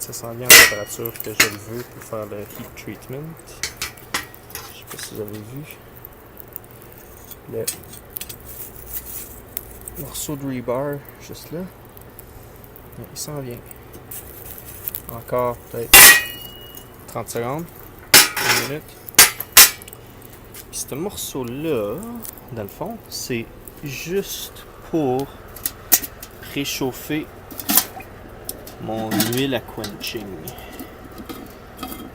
ça s'en vient à la température que je le veux pour faire le heat treatment. Je sais pas si vous avez vu. Le morceau de rebar juste là. Il s'en vient. Encore peut-être 30 secondes, 1 minute. Puis ce morceau-là, dans le fond, c'est juste pour réchauffer mon huile à quenching.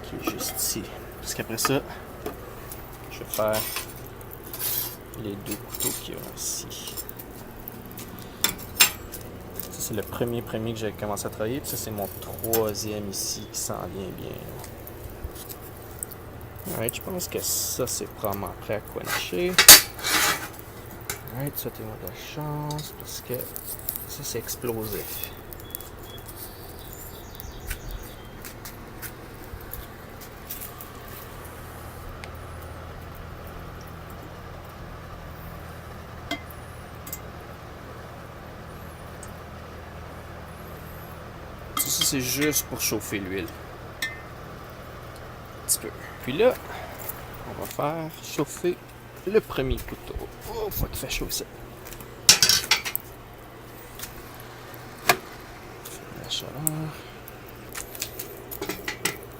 Qui est juste ici. Parce qu'après ça, je vais faire les 2 couteaux qu'il y a ici. Ça, c'est le premier que j'ai commencé à travailler. Puis ça, c'est mon 3e ici qui s'en vient bien. Alright, je pense que ça, c'est probablement prêt à quencher. Alright, souhaitez-moi de la chance parce que ça, c'est explosif. Ça, c'est juste pour chauffer l'huile. Un petit peu. Puis là, on va faire chauffer le premier couteau. Oh, faut qu'il fasse chaud ça. La chaleur.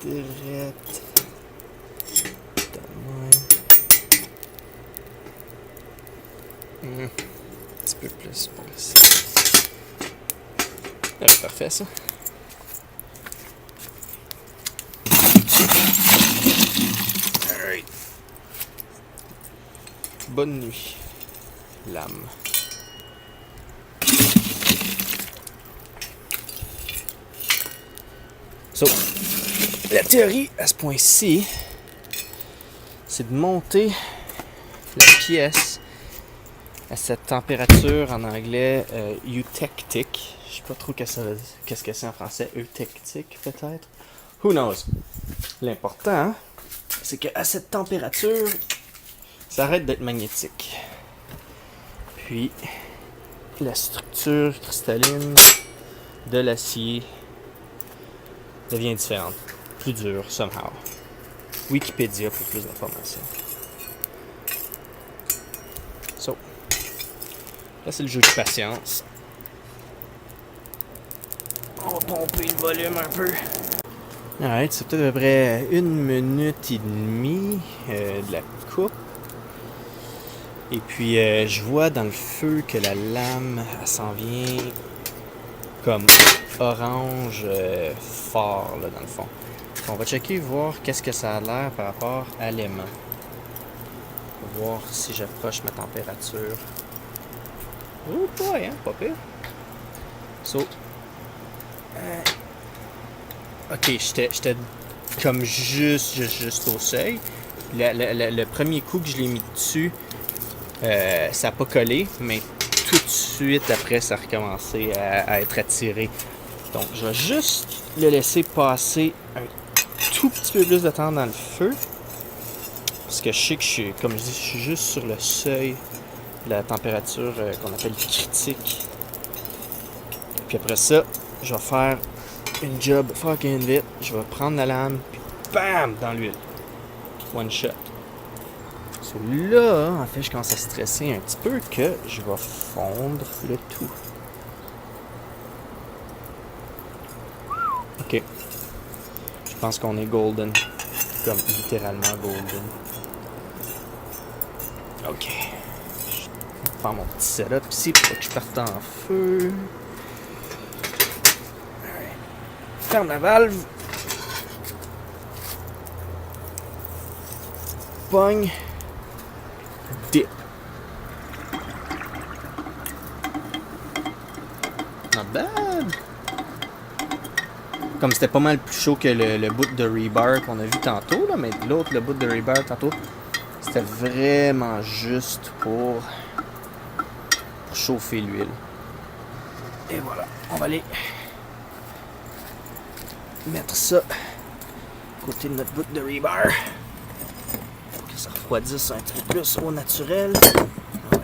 Direct. Un petit peu plus pour ici. C'est parfait ça. Alright. Bonne nuit, lame. So, la théorie à ce point-ci, c'est de monter la pièce à cette température en anglais eutectic. Je sais pas trop qu'est-ce que c'est en français. Eutectic peut-être. Who knows? L'important, c'est qu'à cette température, ça arrête d'être magnétique. Puis, la structure cristalline de l'acier devient différente. Plus dure, somehow. Wikipédia pour plus d'informations. So, là c'est le jeu de patience. On va pomper le volume un peu. Alright, c'est peut-être à peu près 1 minute et demie de la coupe. Et puis je vois dans le feu que la lame elle s'en vient comme orange fort là, dans le fond. On va checker, voir qu'est-ce que ça a l'air par rapport à l'aimant. On va voir si j'approche ma température. Oh boy, hein, pas pire. So, ok, j'étais comme juste au seuil. Le premier coup que je l'ai mis dessus, ça n'a pas collé, mais tout de suite après, ça a recommencé à être attiré. Donc, je vais juste le laisser passer un tout petit peu plus de temps dans le feu. Parce que je sais que je suis juste sur le seuil de la température qu'on appelle critique. Puis après ça, je vais faire une job fucking vite. Je vais prendre la lame, puis bam, dans l'huile. One shot. So là, en fait, je commence à stresser un petit peu que je vais fondre le tout. Ok. Je pense qu'on est golden. Comme littéralement golden. Ok. Je vais faire mon petit setup ici pour que je parte en feu. Alright. Ferme la valve. Pogne. Dip. Not bad. Comme c'était pas mal plus chaud que le bout de rebar qu'on a vu tantôt, là, mais l'autre, le bout de rebar tantôt, c'était vraiment juste pour chauffer l'huile. Et voilà, on va aller mettre ça à côté de notre bout de rebar. Pour que ça refroidisse un petit peu plus au naturel. Ouais.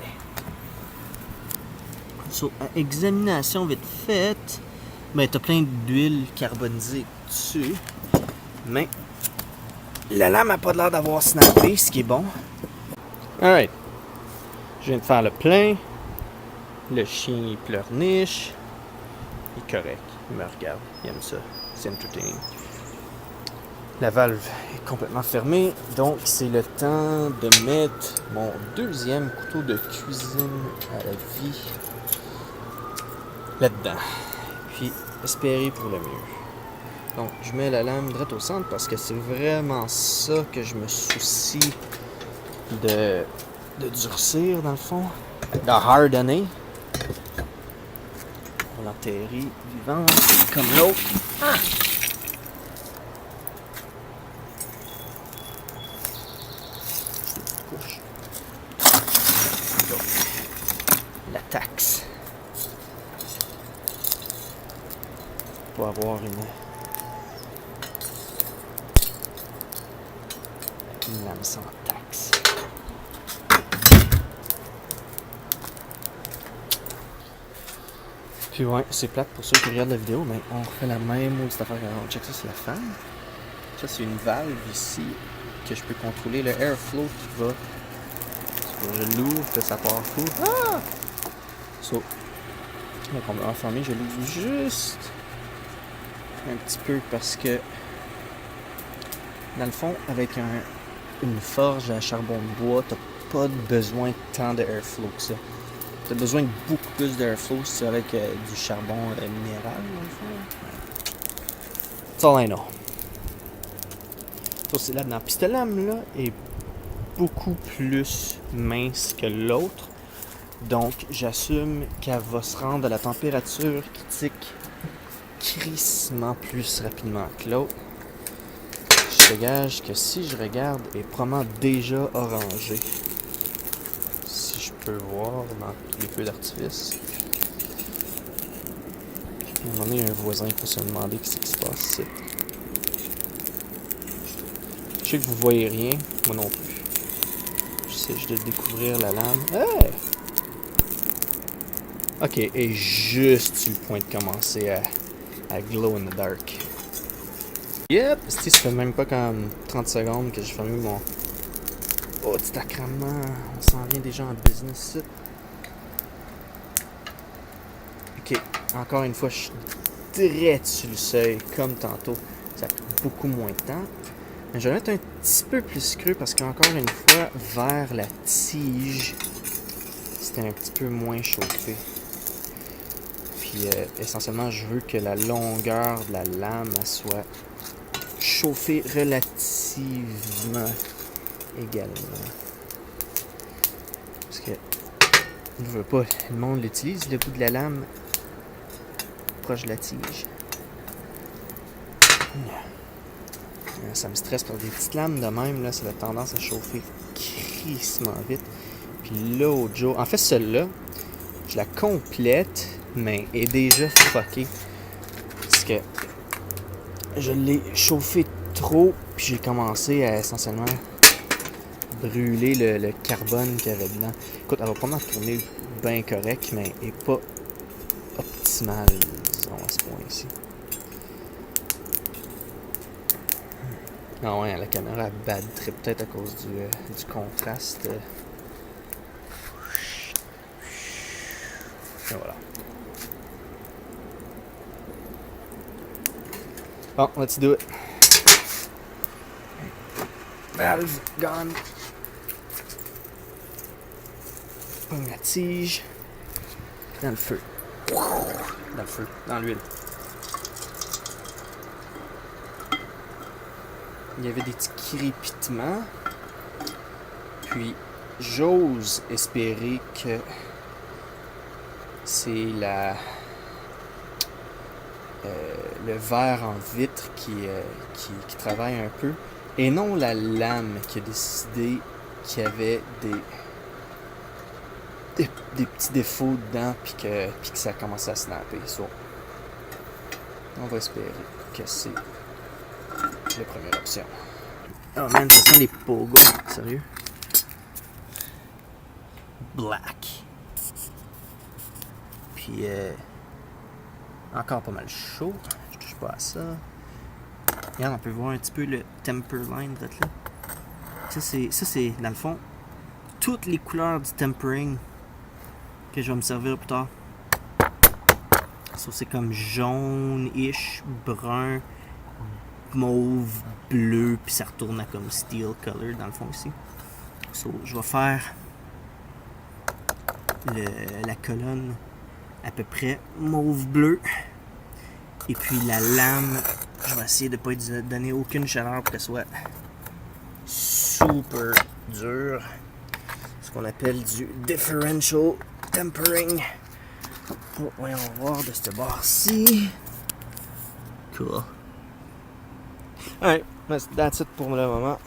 So, à examination vite faite, Ben, t'as plein d'huile carbonisée dessus. Mais la lame a pas l'air d'avoir snappé, ce qui est bon. Alright. Je viens de faire le plein. Le chien, il pleurniche. Il est correct. Il me regarde. Il aime ça. C'est entertaining. La valve est complètement fermée. Donc, c'est le temps de mettre mon deuxième couteau de cuisine à la vie là-dedans. Puis, espérer pour le mieux. Donc, je mets la lame droite au centre parce que c'est vraiment ça que je me soucie de durcir, dans le fond. De hardener. On l'enterrit vivant comme l'autre. Ah! La taxe. Pour avoir une lame sans taxe. Puis ouais, c'est plate pour ceux qui regardent la vidéo, mais on refait la même autre affaire. On check ça, c'est la fan. Ça, c'est une valve ici que je peux contrôler le airflow qui va. Je l'ouvre, que ça part fou. Ah! So, donc on va enfermer, je l'ouvre juste un petit peu parce que dans le fond, avec une forge à charbon de bois, t'as pas besoin de tant de airflow que ça. T'as besoin de beaucoup plus d'airflow si c'est avec du charbon minéral, dans le fond. That's all I know. Ça, c'est là-dedans. Puis cette lame-là est beaucoup plus mince que l'autre. Donc, j'assume qu'elle va se rendre à la température critique crissement plus rapidement que l'autre. Je te gage que si je regarde, elle est probablement déjà orangée. Si je peux voir dans les feux d'artifice. À un moment donné, il y a un voisin qui va se demander ce qui se passe ici. Je sais que vous voyez rien, moi non plus. J'essaie juste de découvrir la lame. Hey! Ok, et juste sur le point de commencer à glow in the dark. Yep, ça fait même pas comme 30 secondes que j'ai fermé mon... Oh, petit accramement, on s'en vient déjà en business. Ok, encore une fois, je suis direct sur le seuil, comme tantôt. Ça fait beaucoup moins de temps. Mais je vais mettre un petit peu plus creux parce qu'encore une fois, vers la tige, c'était un petit peu moins chauffé. Puis essentiellement, je veux que la longueur de la lame soit chauffée relativement également. Parce que je veux pas, le monde l'utilise, le bout de la lame proche de la tige. Ça me stresse par des petites lames de même, là, ça a tendance à chauffer crissement vite. Puis l'autre jour, en fait celle-là, je la complète, mais elle est déjà fuckée. Parce que je l'ai chauffé trop, puis j'ai commencé à essentiellement brûler le carbone qu'il y avait dedans. Écoute, elle va pas m'en tourner bien correct, mais elle est pas optimale, disons, à ce point-ci. Ah ouais, la caméra bad trip peut-être à cause du contraste. Et voilà. Bon, let's do it. Valve gone. Pogne la tige. Dans le feu. Dans le feu, dans l'huile. Il y avait des petits crépitements. Puis, j'ose espérer que c'est le verre en vitre qui travaille un peu. Et non la lame qui a décidé qu'il y avait des petits défauts dedans puis que ça a commencé à snapper. So, on va espérer que c'est la première option. Oh man, ça sent les pogos, sérieux? Black. Puis Encore pas mal chaud. Je touche pas à ça. Regarde, on peut voir un petit peu le temper line là. Ça c'est dans le fond toutes les couleurs du tempering que je vais me servir plus tard. Ça c'est comme jaune-ish, brun, mauve, bleu, puis ça retourne à comme steel color dans le fond ici. So, je vais faire la colonne à peu près mauve-bleu. Et puis la lame, je vais essayer de ne pas lui donner aucune chaleur pour qu'elle soit super dure. Ce qu'on appelle du differential tempering. Voyons voir de ce bord-ci. Cool. Alright, that's it pour le moment.